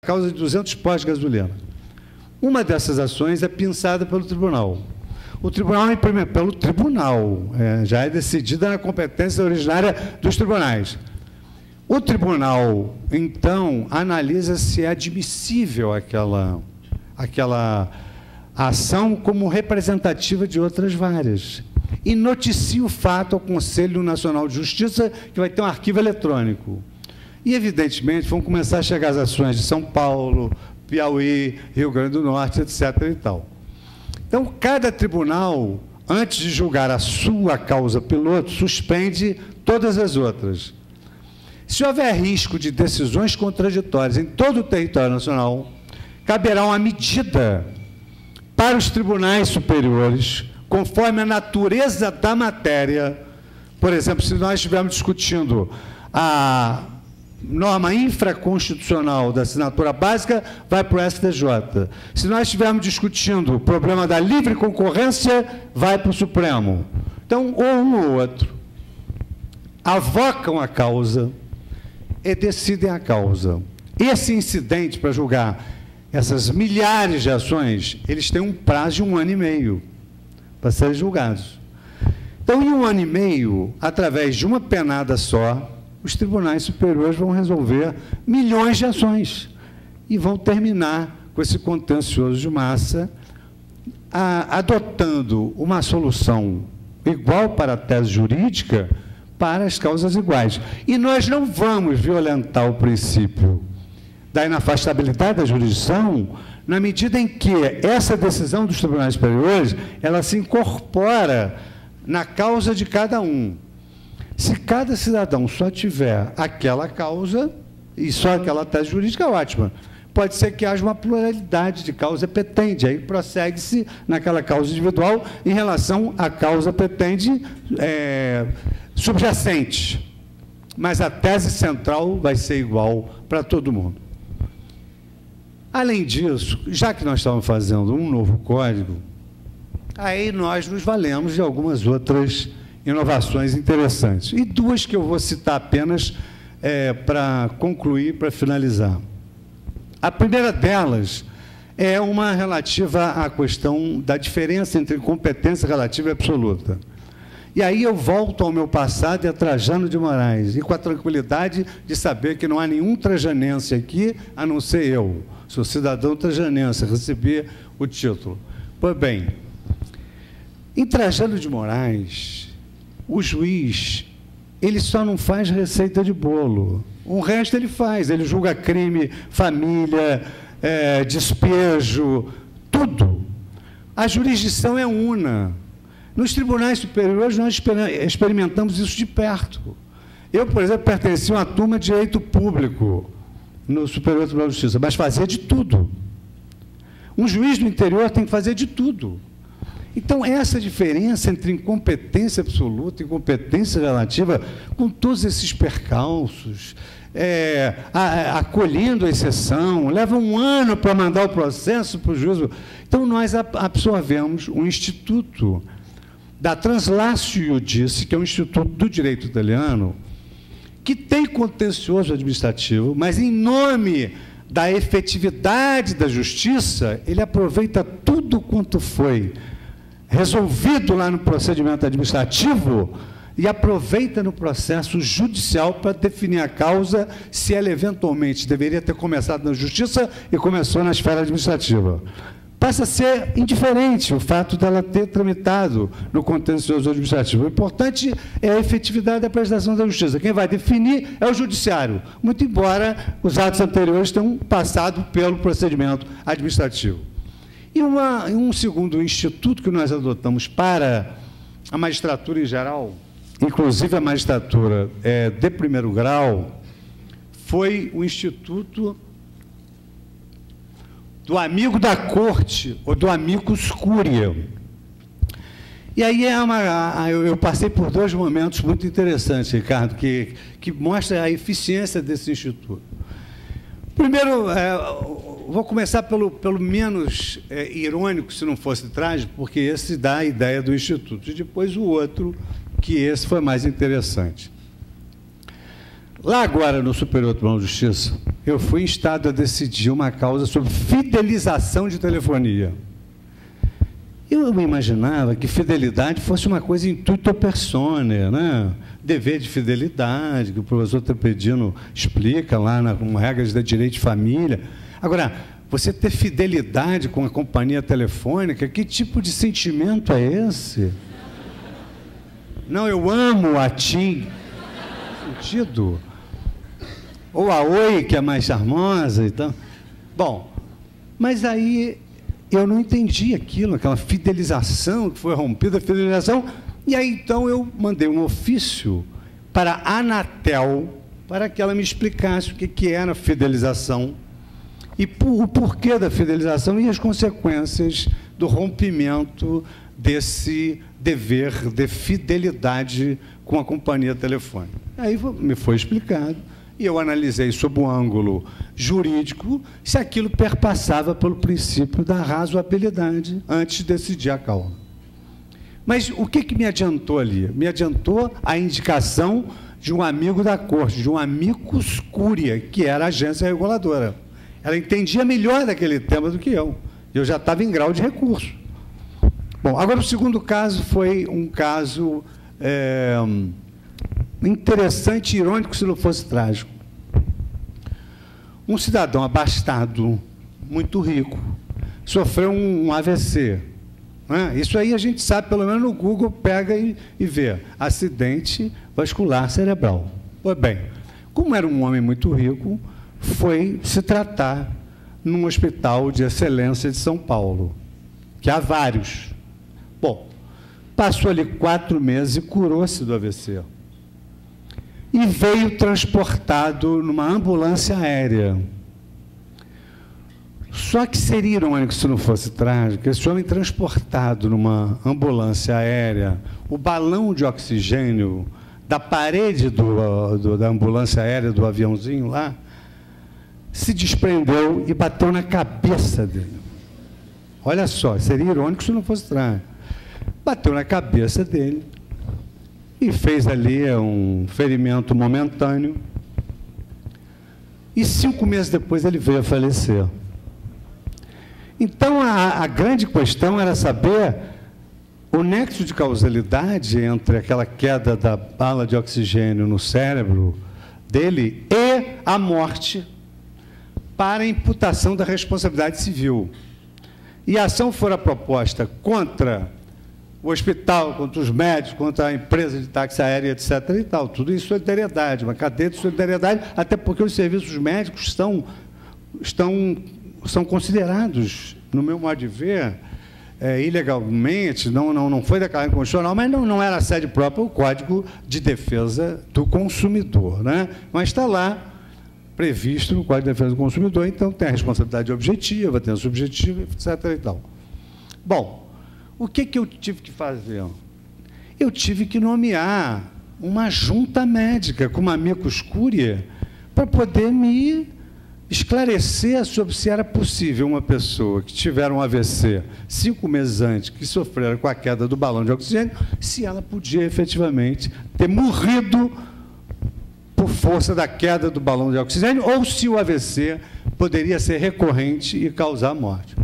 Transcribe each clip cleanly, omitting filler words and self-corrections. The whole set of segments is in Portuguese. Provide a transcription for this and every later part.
causa de 200 postos de gasolina. Uma dessas ações é pensada pelo tribunal. O tribunal, pelo tribunal, já é decidida na competência originária dos tribunais. O tribunal, então, analisa se é admissível aquela ação como representativa de outras várias. E noticia o fato ao Conselho Nacional de Justiça, que vai ter um arquivo eletrônico. E, evidentemente, vão começar a chegar as ações de São Paulo, Piauí, Rio Grande do Norte, etc. e tal. Então, cada tribunal, antes de julgar a sua causa piloto, suspende todas as outras. Se houver risco de decisões contraditórias em todo o território nacional, caberá uma medida para os tribunais superiores, conforme a natureza da matéria. Por exemplo, se nós estivermos discutindo a norma infraconstitucional da assinatura básica, vai para o STJ. Se nós estivermos discutindo o problema da livre concorrência, vai para o Supremo. Então, ou um ou outro avocam a causa e decidem a causa. Esse incidente, para julgar essas milhares de ações, eles têm um prazo de 1 ano e meio para serem julgados. Então, em 1 ano e meio, através de uma penada só, os tribunais superiores vão resolver milhões de ações e vão terminar com esse contencioso de massa, adotando uma solução igual para a tese jurídica para as causas iguais. E nós não vamos violentar o princípio da inafastabilidade da jurisdição na medida em que essa decisão dos tribunais superiores, ela se incorpora na causa de cada um. Se cada cidadão só tiver aquela causa e só aquela tese jurídica, é ótima. Pode ser que haja uma pluralidade de causa petente, aí prossegue-se naquela causa individual em relação à causa petente subjacente. Mas a tese central vai ser igual para todo mundo. Além disso, já que nós estamos fazendo um novo código, aí nós nos valemos de algumas outras inovações interessantes. E duas que eu vou citar apenas para concluir, para finalizar. A primeira delas é uma relativa à questão da diferença entre competência relativa e absoluta. E aí eu volto ao meu passado e a Trajano de Moraes, e com a tranquilidade de saber que não há nenhum trajanense aqui, a não ser eu. Sou cidadão trajanense, recebi o título. Pois bem, em Trajano de Moraes, o juiz, ele só não faz receita de bolo. O resto ele faz. Ele julga crime, família, despejo, tudo. A jurisdição é una. Nos tribunais superiores, nós experimentamos isso de perto. Eu, por exemplo, pertencia a uma turma de direito público no Superior Tribunal de Justiça, mas fazia de tudo. Um juiz do interior tem que fazer de tudo. Então, essa diferença entre incompetência absoluta e incompetência relativa, com todos esses percalços, acolhendo a exceção, leva 1 ano para mandar o processo para o juízo. Então, nós absorvemos um instituto da Translatio Iudice, que é um instituto do direito italiano, que tem contencioso administrativo, mas, em nome da efetividade da justiça, ele aproveita tudo quanto foi resolvido lá no procedimento administrativo e aproveita no processo judicial para definir a causa, se ela eventualmente deveria ter começado na justiça e começou na esfera administrativa. Passa a ser indiferente o fato dela ter tramitado no contencioso administrativo. O importante é a efetividade da prestação da justiça. Quem vai definir é o judiciário, muito embora os atos anteriores tenham passado pelo procedimento administrativo. E um segundo instituto que nós adotamos para a magistratura em geral, inclusive a magistratura de primeiro grau, foi o instituto do amigo da corte, ou do amicus curiae. E aí eu passei por 2 momentos muito interessantes, Ricardo, que mostram a eficiência desse instituto. Primeiro, vou começar pelo menos irônico, se não fosse trágico, porque esse dá a ideia do instituto. E depois o outro, que esse foi mais interessante. Lá agora, no Superior Tribunal de Justiça, eu fui instado a decidir uma causa sobre fidelização de telefonia. Eu imaginava que fidelidade fosse uma coisa intuito personae, né? Dever de fidelidade, que o professor Trepedino explica lá com regras da direito de família. Agora, você ter fidelidade com a companhia telefônica, que tipo de sentimento é esse? Não, eu amo a TIM. Sentido? Ou a Oi, que é mais charmosa e tal. Bom, mas aí eu não entendi aquilo, aquela fidelização, que foi rompida a fidelização, e aí então eu mandei um ofício para a Anatel, para que ela me explicasse o que era fidelização, e o porquê da fidelização e as consequências do rompimento desse dever de fidelidade com a companhia telefônica. Aí me foi explicado, e eu analisei sob o ângulo jurídico se aquilo perpassava pelo princípio da razoabilidade antes de decidir a causa. Mas o que me adiantou ali? Me adiantou a indicação de um amigo da corte, de um amicus curia, que era a agência reguladora. Ela entendia melhor daquele tema do que eu. Eu já estava em grau de recurso. Bom, agora o segundo caso foi um caso interessante e irônico se não fosse trágico. Um cidadão abastado, muito rico, sofreu um AVC. Né? Isso aí a gente sabe, pelo menos no Google, pega e vê. Acidente vascular cerebral. Pois bem, como era um homem muito rico, foi se tratar num hospital de excelência de São Paulo, que há vários. Bom, passou ali 4 meses e curou-se do AVC. E veio transportado numa ambulância aérea. Só que seria irônico se não fosse trágico, esse homem transportado numa ambulância aérea, o balão de oxigênio da parede da ambulância aérea, do aviãozinho lá, se desprendeu e bateu na cabeça dele. Olha só, seria irônico se não fosse trágico. Bateu na cabeça dele e fez ali um ferimento momentâneo. E 5 meses depois ele veio a falecer. Então, a grande questão era saber o nexo de causalidade entre aquela queda da bala de oxigênio no cérebro dele e a morte para a imputação da responsabilidade civil. E a ação fora proposta contra o hospital, contra os médicos, contra a empresa de táxi aéreo, etc. e tal. Tudo em solidariedade, uma cadeia de solidariedade, até porque os serviços médicos são considerados, no meu modo de ver, ilegalmente, não foi declarado inconstitucional, mas não era a sede própria o Código de Defesa do Consumidor, né? Mas está lá, previsto no Código de Defesa do Consumidor, então tem a responsabilidade objetiva, tem a subjetiva, etc. e tal. Bom, o que eu tive que fazer? Eu tive que nomear uma junta médica com uma amicus curia para poder me esclarecer sobre se era possível uma pessoa que tiver um AVC 5 meses antes, que sofrera com a queda do balão de oxigênio, se ela podia efetivamente ter morrido por força da queda do balão de oxigênio, ou se o AVC poderia ser recorrente e causar morte.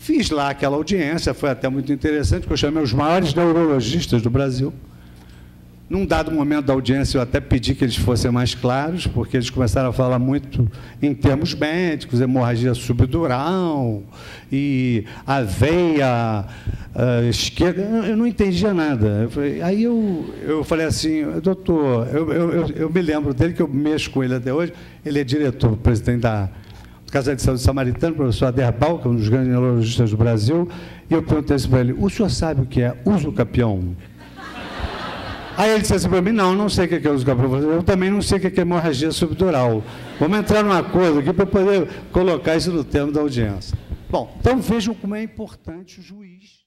Fiz lá aquela audiência, foi até muito interessante, porque eu chamei os maiores neurologistas do Brasil. Num dado momento da audiência, eu até pedi que eles fossem mais claros, porque eles começaram a falar muito em termos médicos, hemorragia subdural, e a veia esquerda, eu não entendia nada. Aí eu falei assim, doutor, eu me lembro dele, que eu mexo com ele até hoje, ele é diretor, presidente da Casa de Saúde Samaritana, o professor Aderbal, que é um dos grandes neurologistas do Brasil, e eu perguntei assim para ele, o senhor sabe o que é usucapião? Aí ele disse assim para mim, não sei o que é usucapião, eu também não sei o que é hemorragia subdural. Vamos entrar num acordo aqui para poder colocar isso no termo da audiência. Bom, então vejam como é importante o juiz